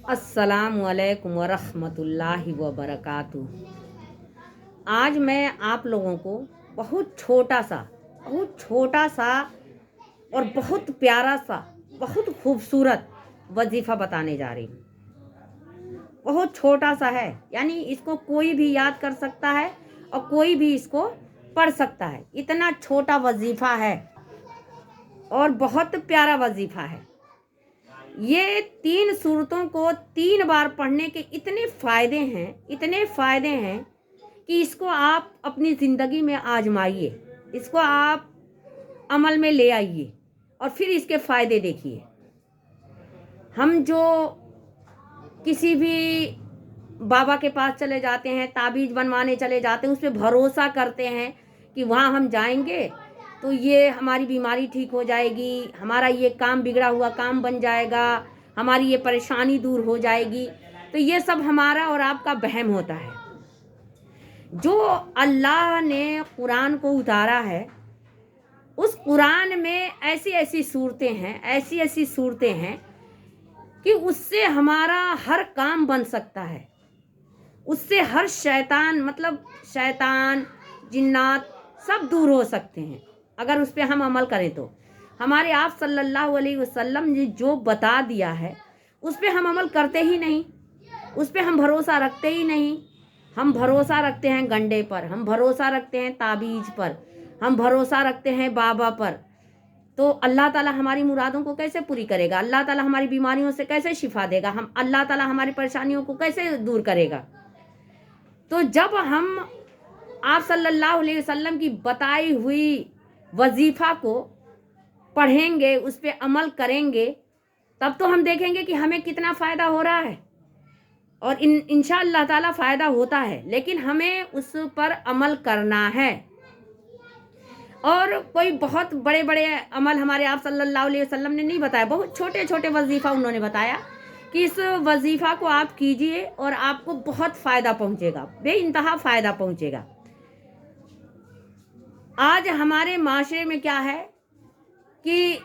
अस्सलामु अलैकुम वरहमतुल्लाहि वबरकातुहू। आज मैं आप लोगों को बहुत छोटा सा और बहुत प्यारा सा, बहुत खूबसूरत वजीफ़ा बताने जा रही हूँ। बहुत छोटा सा है, यानी इसको कोई भी याद कर सकता है और कोई भी इसको पढ़ सकता है। इतना छोटा वजीफ़ा है और बहुत प्यारा वजीफ़ा है। ये 3 सूरतों को 3 बार पढ़ने के इतने फ़ायदे हैं कि इसको आप अपनी ज़िंदगी में आजमाइए, इसको आप अमल में ले आइए और फिर इसके फ़ायदे देखिए। हम जो किसी भी बाबा के पास चले जाते हैं, ताबीज़ बनवाने चले जाते हैं, उस पे भरोसा करते हैं कि वहाँ हम जाएंगे तो ये हमारी बीमारी ठीक हो जाएगी, हमारा ये काम बिगड़ा हुआ काम बन जाएगा, हमारी ये परेशानी दूर हो जाएगी। तो ये सब हमारा और आपका वहम होता है। जो अल्लाह ने कुरान को उतारा है, उस कुरान में ऐसी सूरतें हैं कि उससे हमारा हर काम बन सकता है। उससे हर शैतान जिन्नात सब दूर हो सकते हैं अगर उस पर हम अमल करें तो। हमारे आप सल्लल्लाहु अलैहि वसल्लम ने जो बता दिया है उस पर हम अमल करते ही नहीं, उस पर हम भरोसा रखते ही नहीं। हम भरोसा रखते हैं गंडे पर, हम भरोसा रखते हैं ताबीज़ पर, हम भरोसा रखते हैं बाबा पर। तो अल्लाह ताला हमारी मुरादों को कैसे पूरी करेगा? अल्लाह ताला हमारी बीमारियों से कैसे शिफा देगा? अल्लाह ताला हमारी परेशानियों को कैसे दूर करेगा? तो जब हम आप सल्लल्लाहु अलैहि वसल्लम की बताई हुई वजीफ़ा को पढ़ेंगे, उस पर अमल करेंगे, तब तो हम देखेंगे कि हमें कितना फ़ायदा हो रहा है। और इंशाअल्लाह ताला फ़ायदा होता है, लेकिन हमें उस पर अमल करना है। और कोई बहुत बड़े बड़े अमल हमारे आप सल्लल्लाहु अलैहि वसल्लम ने नहीं बताया, बहुत छोटे छोटे वजीफ़ा उन्होंने बताया कि इस वजीफ़ा को आप कीजिए और आपको बहुत फ़ायदा पहुँचेगा, बेइंतहा फ़ायदा पहुँचेगा। आज हमारे माशरे में क्या है कि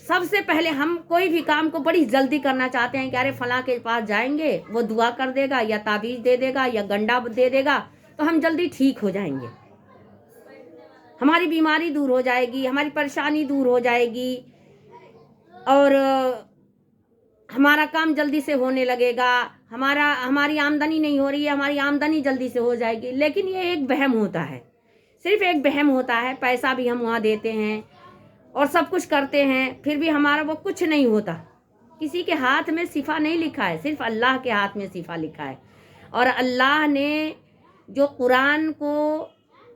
सबसे पहले हम कोई भी काम को बड़ी जल्दी करना चाहते हैं कि अरे फलां के पास जाएंगे, वो दुआ कर देगा या ताबीज़ दे देगा या गंडा दे देगा तो हम जल्दी ठीक हो जाएंगे, हमारी बीमारी दूर हो जाएगी, हमारी परेशानी दूर हो जाएगी और हमारा काम जल्दी से होने लगेगा। हमारी आमदनी नहीं हो रही है, हमारी आमदनी जल्दी से हो जाएगी। लेकिन ये एक वहम होता है, सिर्फ एक वहम होता है। पैसा भी हम वहाँ देते हैं और सब कुछ करते हैं, फिर भी हमारा वो कुछ नहीं होता। किसी के हाथ में शिफा नहीं लिखा है, सिर्फ अल्लाह के हाथ में शिफा लिखा है। और अल्लाह ने जो कुरान को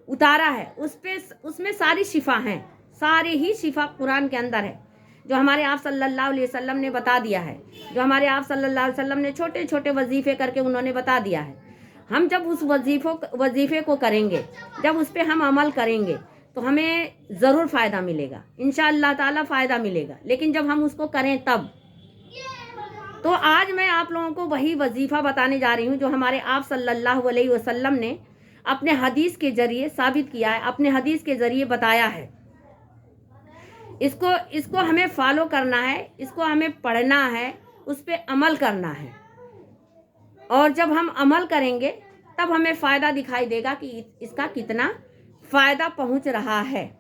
उतारा है उसमें सारी शिफा हैं, सारे ही शिफा कुरान के अंदर है, जो हमारे आप सल्लल्लाहु अलैहि वसल्लम ने बता दिया है, जो हमारे आप सल्लल्लाहु अलैहि वसल्लम ने छोटे छोटे वजीफ़े करके उन्होंने बता दिया है। हम जब उस वजीफ़े को करेंगे, जब उस पर हम अमल करेंगे तो हमें ज़रूर फ़ायदा मिलेगा, इंशाअल्लाह ताला फ़ायदा मिलेगा। लेकिन जब हम उसको करें तब। तो आज मैं आप लोगों को वही वजीफ़ा बताने जा रही हूँ जो हमारे आप सल्लल्लाहु अलैहि वसल्लम ने अपने हदीस के ज़रिए साबित किया है, अपने हदीस के ज़रिए बताया है। इसको हमें फॉलो करना है, इसको हमें पढ़ना है, उस पर अमल करना है। और जब हम अमल करेंगे तब हमें फ़ायदा दिखाई देगा कि इसका कितना फ़ायदा पहुंच रहा है।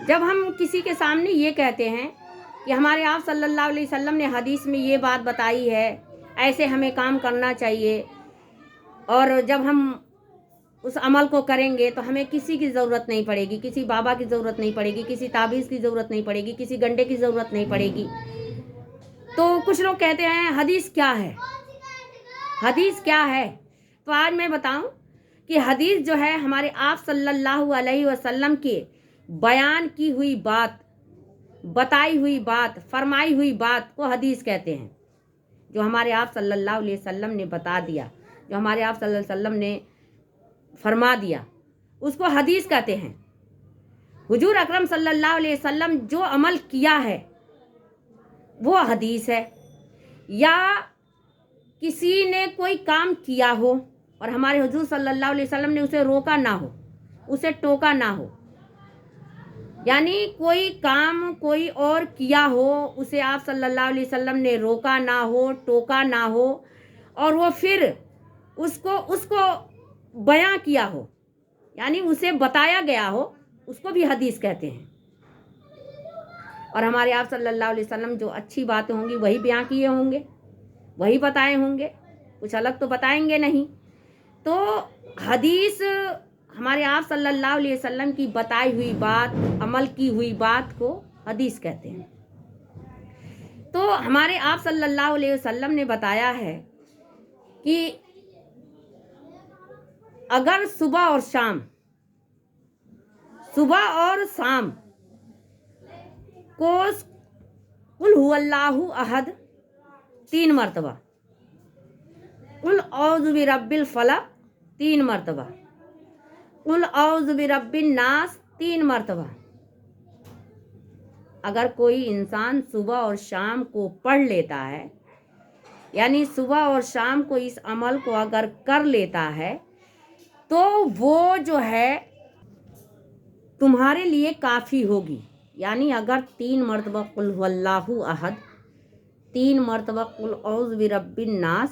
जब हम किसी के सामने ये कहते हैं कि हमारे आप सल्लल्लाहु अलैहि वसल्लम ने हदीस में ये बात बताई है, ऐसे हमें काम करना चाहिए, और जब हम उस अमल को करेंगे तो हमें किसी की ज़रूरत नहीं पड़ेगी, किसी बाबा की ज़रूरत नहीं पड़ेगी, किसी ताबीज़ की ज़रूरत नहीं पड़ेगी, किसी गंडे की ज़रूरत नहीं पड़ेगी। तो कुछ लोग कहते हैं हदीस क्या है, हदीस क्या है? तो आज मैं बताऊं कि हदीस जो है हमारे आप सल्लल्लाहु अलैहि वसल्लम के बयान की हुई बात, बताई हुई बात, फरमाई हुई बात को हदीस कहते हैं। जो हमारे आप सल्लल्लाहु अलैहि वसल्लम ने बता दिया, जो हमारे आप सल्लल्लाहु अलैहि वसल्लम ने फरमा दिया, उसको हदीस कहते हैं। हुजूर अकरम सल्लल्लाहु अलैहि वसल्लम जो अमल किया है वो हदीस है। या किसी ने कोई काम किया हो और हमारे हुजूर सल्लल्लाहु अलैहि वसल्लम ने उसे रोका ना हो, उसे टोका ना हो, یعنی کوئی کام کوئی اور کیا ہو، اسے آپ صلی اللہ علیہ وسلم نے روکا نہ ہو، ٹوکا نہ ہو، اور وہ پھر اس کو بیاں کیا ہو، یعنی اسے بتایا گیا ہو، اس کو بھی حدیث کہتے ہیں۔ اور ہمارے آپ صلی اللہ علیہ وسلم جو اچھی باتیں ہوں گی وہی بیاں کیے ہوں گے، وہی بتائے ہوں گے، کچھ الگ تو بتائیں گے نہیں۔ تو حدیث ہمارے آپ صلی اللہ علیہ وسلم کی بتائی ہوئی بات، عمل کی ہوئی بات کو حدیث کہتے ہیں۔ تو ہمارے آپ صلی اللہ علیہ وسلم نے بتایا ہے کہ اگر صبح اور شام کو قل هو اللہ احد 3 مرتبہ، قل اعوذ برب الفلق 3 مرتبہ، قل اعوذ برب الناس 3 مرتبہ، اگر کوئی انسان صبح اور شام کو پڑھ لیتا ہے، یعنی صبح اور شام کو اس عمل کو اگر کر لیتا ہے تو وہ جو ہے تمہارے لیے کافی ہوگی۔ یعنی اگر 3 مرتبہ قل هو اللہ احد، 3 مرتبہ قل اعوذ برب الناس،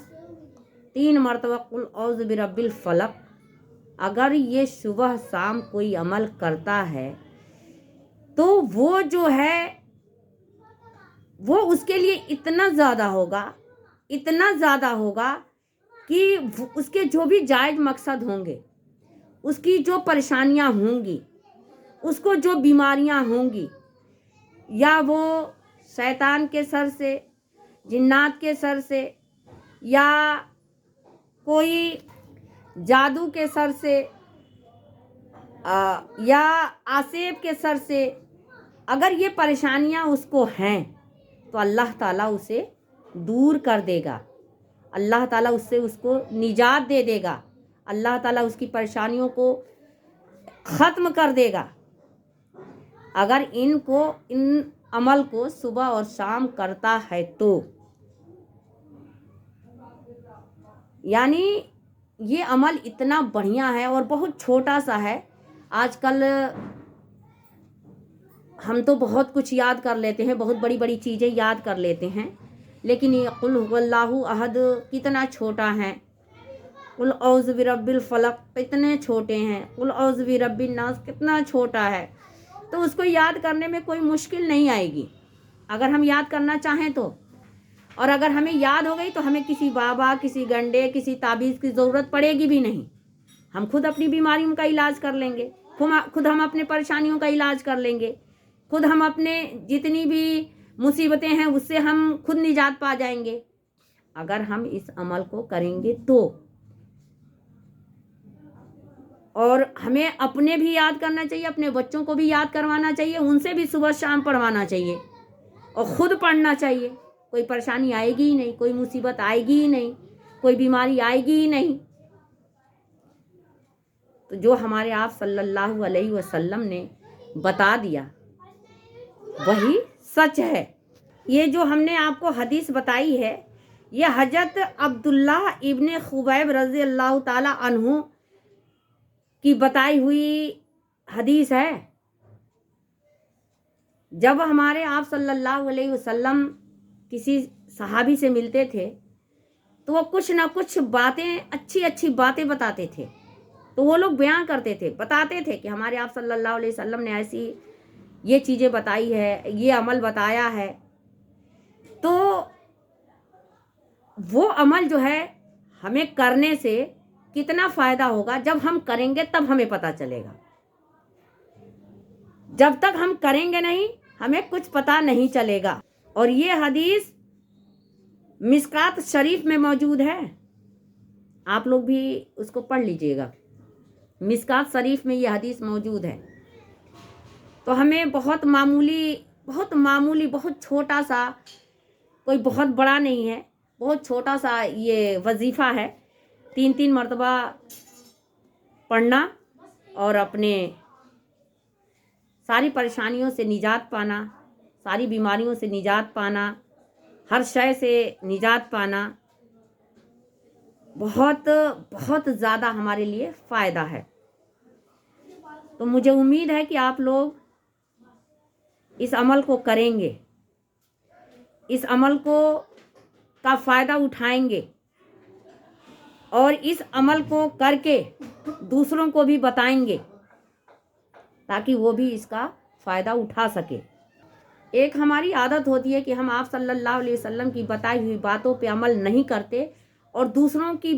3 مرتبہ قل اعوذ برب الفلق، اگر یہ صبح شام کوئی عمل کرتا ہے تو وہ جو ہے وہ اس کے لیے اتنا زیادہ ہوگا کہ اس کے جو بھی جائز مقصد ہوں گے، اس کی جو پریشانیاں ہوں گی، اس کو جو بیماریاں ہوں گی، یا وہ شیطان کے سر سے، جنات کے سر سے، یا کوئی جادو کے سر سے، یا آسیب کے سر سے، اگر یہ پریشانیاں اس کو ہیں تو اللہ تعالیٰ اسے دور کر دے گا، اللہ تعالیٰ اس کو نجات دے دے گا، اللہ تعالیٰ اس کی پریشانیوں کو ختم کر دے گا، اگر ان عمل کو صبح اور شام کرتا ہے تو۔ یعنی یہ عمل اتنا بڑھیا ہے اور بہت چھوٹا سا ہے۔ آج کل ہم تو بہت کچھ یاد کر لیتے ہیں، بہت بڑی بڑی چیزیں یاد کر لیتے ہیں، لیکن یہ قل هو اللہ احد کتنا چھوٹا ہے، قل اعوذ برب الفلق کتنے چھوٹے ہیں، قل اعوذ برب الناس کتنا چھوٹا ہے۔ تو اس کو یاد کرنے میں کوئی مشکل نہیں آئے گی اگر ہم یاد کرنا چاہیں تو، اور اگر ہمیں یاد ہو گئی تو ہمیں کسی بابا، کسی گنڈے، کسی تعویذ کی ضرورت پڑے گی بھی نہیں، ہم خود اپنی بیماریوں کا علاج کر لیں گے، خود ہم اپنے پریشانیوں کا علاج کر لیں گے، خود ہم اپنے جتنی بھی مصیبتیں ہیں اس سے ہم خود نجات پا جائیں گے اگر ہم اس عمل کو کریں گے تو۔ اور ہمیں اپنے بھی یاد کرنا چاہیے، اپنے بچوں کو بھی یاد کروانا چاہیے، ان سے بھی صبح شام پڑھوانا چاہیے، اور خود پڑھنا چاہیے۔ کوئی پریشانی آئے گی ہی نہیں، کوئی مصیبت آئے گی ہی نہیں، کوئی بیماری آئے گی ہی نہیں۔ تو جو ہمارے آپ صلی اللہ علیہ وسلم نے بتا دیا وہی سچ ہے۔ یہ جو ہم نے آپ کو حدیث بتائی ہے یہ حضرت عبداللہ ابن خبیب رضی اللہ تعالی عنہ کی بتائی ہوئی حدیث ہے۔ جب ہمارے آپ صلی اللہ علیہ وسلم کسی صحابی سے ملتے تھے تو وہ کچھ نہ کچھ باتیں، اچھی باتیں بتاتے تھے، تو وہ لوگ بیان کرتے تھے، بتاتے تھے کہ ہمارے آپ صلی اللہ علیہ وسلم نے ایسی یہ چیزیں بتائی ہے، یہ عمل بتایا ہے۔ تو وہ عمل جو ہے ہمیں کرنے سے کتنا فائدہ ہوگا، جب ہم کریں گے تب ہمیں پتہ چلے گا، جب تک ہم کریں گے نہیں ہمیں کچھ پتہ نہیں چلے گا۔ اور یہ حدیث مشکات شریف میں موجود ہے، آپ لوگ بھی اس کو پڑھ لیجئے گا، مشکات شریف میں یہ حدیث موجود ہے۔ تو ہمیں بہت معمولی بہت چھوٹا سا، کوئی بہت بڑا نہیں ہے، بہت چھوٹا سا یہ وظیفہ ہے، 3 مرتبہ پڑھنا اور اپنے ساری پریشانیوں سے نجات پانا، ساری بیماریوں سے نجات پانا، ہر شے سے نجات پانا، بہت زیادہ ہمارے لیے فائدہ ہے۔ تو مجھے امید ہے کہ آپ لوگ इस अमल को करेंगे, इस अमल को का फ़ायदा उठाएंगे और इस अमल को करके दूसरों को भी बताएंगे ताकि वो भी इसका फ़ायदा उठा सके। एक हमारी आदत होती है कि हम आप सल्लल्लाहु अलैहि वसल्लम की बताई हुई बातों पे अमल नहीं करते और दूसरों की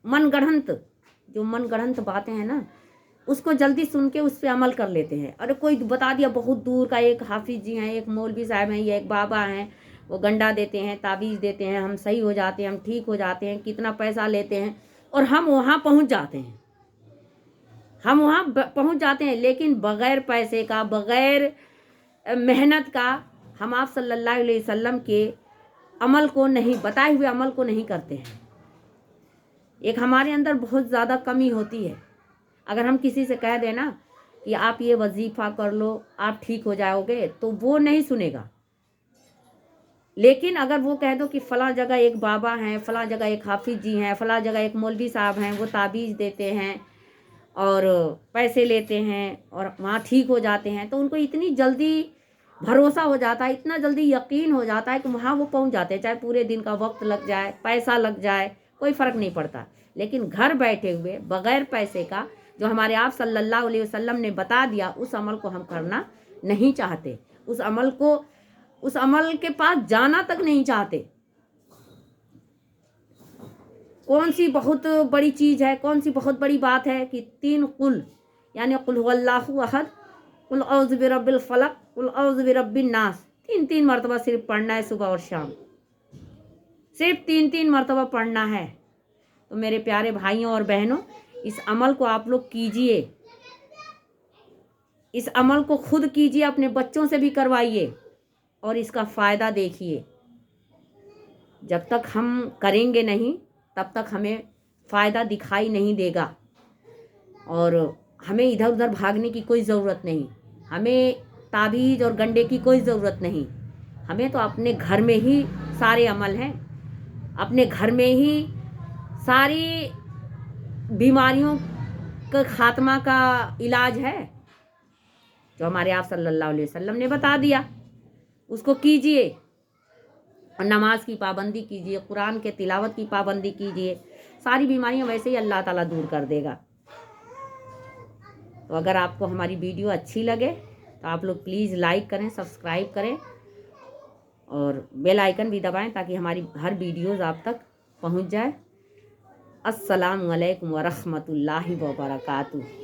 मनगढ़ंत बातें हैं ना, उसको जल्दी सुन के उस पर अमल कर लेते हैं। अरे कोई बता दिया, बहुत दूर का एक हाफिज जी हैं, एक मौलवी साहब हैं या एक बाबा हैं, वो गंडा देते हैं, ताबीज़ देते हैं, हम सही हो जाते हैं, हम ठीक हो जाते हैं, कितना पैसा लेते हैं और हम वहाँ पहुँच जाते हैं। हम वहाँ पहुँच जाते हैं, लेकिन बग़ैर पैसे का, बग़ैर मेहनत का हम आप सल्लल्लाहु अलैहि वसल्लम के अमल को नहीं, बताए हुए अमल को नहीं करते हैं। एक हमारे अंदर बहुत ज़्यादा कमी होती है। अगर हम किसी से कह देना कि आप ये वजीफ़ा कर लो, आप ठीक हो जाओगे, तो वो नहीं सुनेगा। लेकिन अगर वो कह दो कि फ़लाँ जगह एक बाबा हैं, फ़लाँ जगह एक हाफिज जी हैं, फ़लाँ जगह एक मौलवी साहब हैं, वो ताबीज़ देते हैं और पैसे लेते हैं और वहाँ ठीक हो जाते हैं, तो उनको इतनी जल्दी भरोसा हो जाता है, इतना जल्दी यकीन हो जाता है कि वहाँ वो पहुँच जाते हैं। चाहे पूरे दिन का वक्त लग जाए, पैसा लग जाए, कोई फ़र्क नहीं पड़ता। लेकिन घर बैठे हुए बग़ैर पैसे का जो हमारे आप सल्लल्लाहु अलैहि वसल्लम ने बता दिया, उस अमल को हम करना नहीं चाहते, उस अमल के पास जाना तक नहीं चाहते। कौन सी बहुत बड़ी चीज़ है, कौन सी बहुत बड़ी बात है कि 3 कुल, यानी कुल हुवल्लाहु अहद, कुल औज़ु बिरब्बिल फलक, कुल औज़ु बिरब्बिन नास, 3-3 मरतबा सिर्फ पढ़ना है सुबह और शाम, सिर्फ 3-3 मरतबा पढ़ना है। तो मेरे प्यारे भाइयों और बहनों, इस अमल को आप लोग कीजिए, इस अमल को खुद कीजिए, अपने बच्चों से भी करवाइए और इसका फ़ायदा देखिए। जब तक हम करेंगे नहीं, तब तक हमें फ़ायदा दिखाई नहीं देगा और हमें इधर उधर भागने की कोई ज़रूरत नहीं, हमें ताबीज़ और गंडे की कोई ज़रूरत नहीं। हमें तो अपने घर में ही सारे अमल हैं, अपने घर में ही सारी बीमारियों का खात्मा का इलाज है जो हमारे आप सल्लल्लाहु अलैहि वसल्लम ने बता दिया। उसको कीजिए और नमाज की पाबंदी कीजिए, कुरान के तिलावत की पाबंदी कीजिए, सारी बीमारियां वैसे ही अल्लाह ताला दूर कर देगा। तो अगर आपको हमारी वीडियो अच्छी लगे तो आप लोग प्लीज़ लाइक करें, सब्सक्राइब करें और बेल आइकन भी दबाएं ताकि हमारी हर वीडियोज़ आप तक पहुंच जाए। अस्सलामु अलैकुम व रहमतुल्लाहि व बरकातुहू।